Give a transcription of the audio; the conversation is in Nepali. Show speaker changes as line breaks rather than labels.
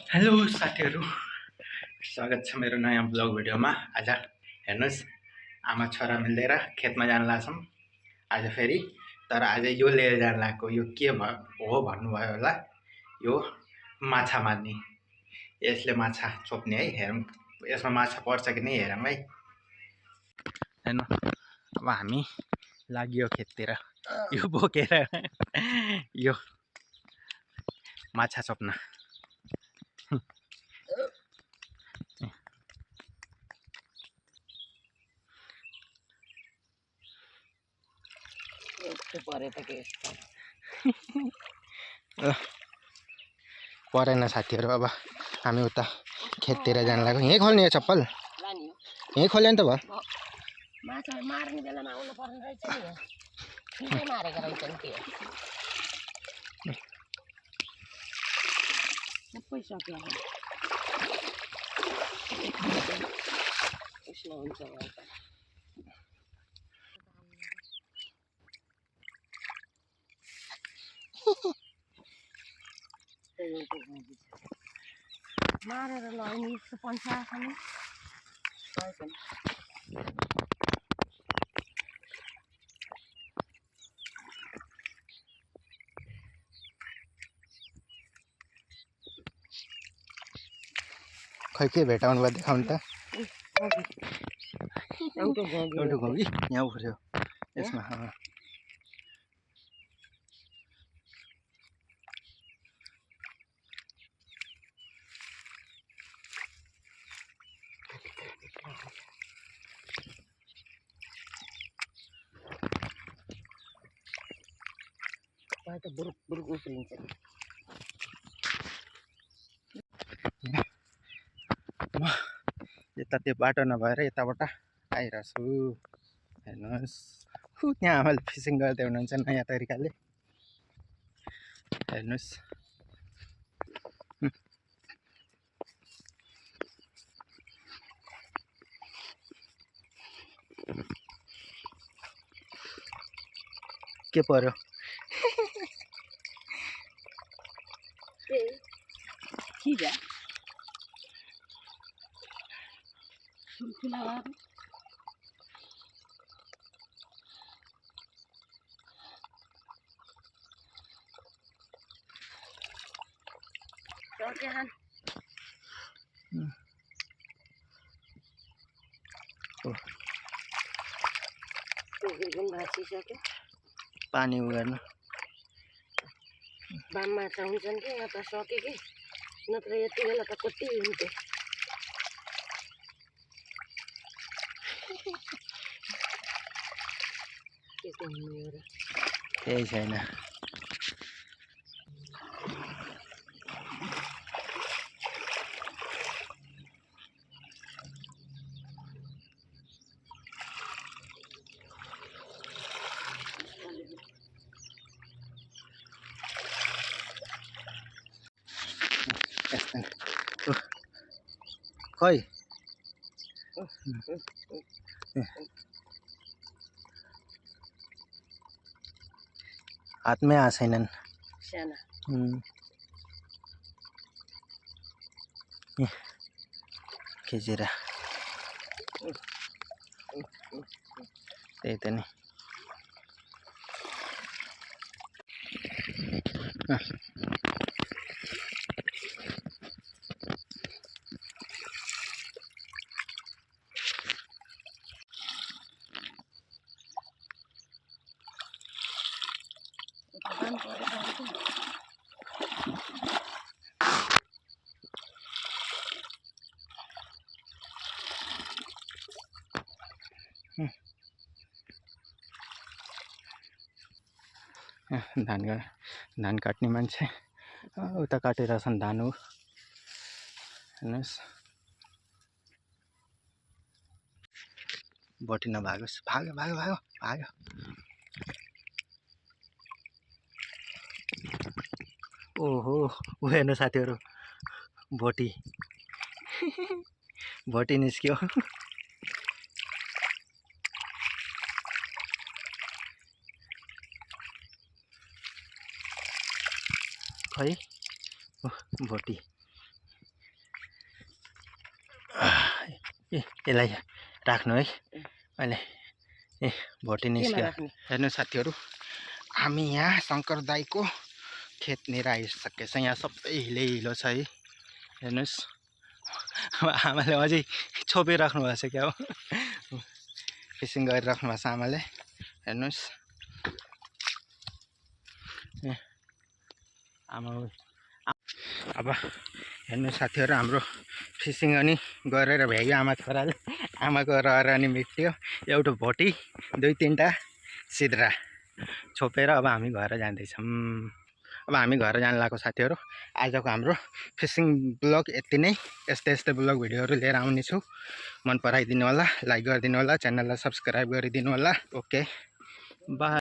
हेलो साथीहरू, स्वागत छ मेरो नयाँ ब्लग भिडियोमा। आज हेर्नुहोस्, आमा छोरा मिलेर खेतमा जान लाग्छौँ आज फेरि। तर आज यो लिएर जान लागेको, यो के हो भन्नुभयो होला। यो माछा मार्ने, यसले माछा छोप्ने है। हेरौँ यसमा माछा पर्छ कि नै, हेरौँ है। हेर्नु, अब हामी लाग्यो खेततिर, यो बोकेर यो माछा छोप्न। परेन साथीहरू, अब हामी उता खेततिर जान लाग्यो। यहीँ खोल्ने हो चप्पल, यहीँ खोल्यो नि त भयो।
माछा मार्ने बेलामा आउनु पर्ने रहेछ नि, ठिकै मारेको रहेछ नि त्यो। सबै सक्यो उसमा हुन्छ मारेर लगाउने यस्तो पन्सासम्म
खै के भेटाउनु भयो देखाउनु त।
एउटा
घोगी यहाँ उफ्रियो यसमा।
त बुरुक बुरुक उफ्रिन्छ।
म यता त्यो बाटो नभएर यताबाट आइरहेको छु। हेर्नुहोस्, त्यहाँ आमाले फिसिङ गर्दै हुनुहुन्छ नयाँ तरिकाले। हेर्नुहोस्, के पर्यो?
खिजा ठुल्ठुला भाँचिसक्यो।
पानी उगार्नु
बाम माछा हुन्छन् कि यहाँ त सक्यो कि, नत्र यति बेला त कति हुन्थ्यो। के हुनु र,
केही छैन। खै हातमै आएको छैनन्
साना
खिचेर त्यही त नि। धान काट्ने मान्छे उता काटिरहेछन् धान हो। हेर्नुहोस्, बटी नभागोस्। भाग्यो भाग्यो भाग्यो भाग्यो। ओहो, ऊ हेर्नु साथीहरू, भोटी भोटी निस्क्यो। खै भोटी यसलाई राख्नु है अहिले ए भोटी
केमा
निस्क्यो
राख्ने
हेर्नु साथीहरू हामी यहाँ शङ्कर दाईको खेतनिर आइसकेछ यहाँ सबै हिलो छ है हेर्नुहोस् अब आमाले अझै छोपिराख्नु भएको छ क्या हो फिसिङ गरिराख्नु भएको छ आमाले हेर्नुहोस् आमा अब हेर्नु साथीहरू हाम्रो फिसिङ अनि गरेर भ्यायो आमा छोराले आमाको रहर अनि मिट्यो एउटा भोटी 2-3टा सिद्रा छोपेर अब हामी घर जाँदैछौँ अब हामी घर जान लागेको साथीहरू आजको हाम्रो फिसिङ ब्लग यति नै यस्तै ब्लग भिडियोहरू लिएर आउनेछु मन पराइदिनु होला लाइक गरिदिनु होला च्यानललाई सब्स्क्राइब गरिदिनु होला ओके बाई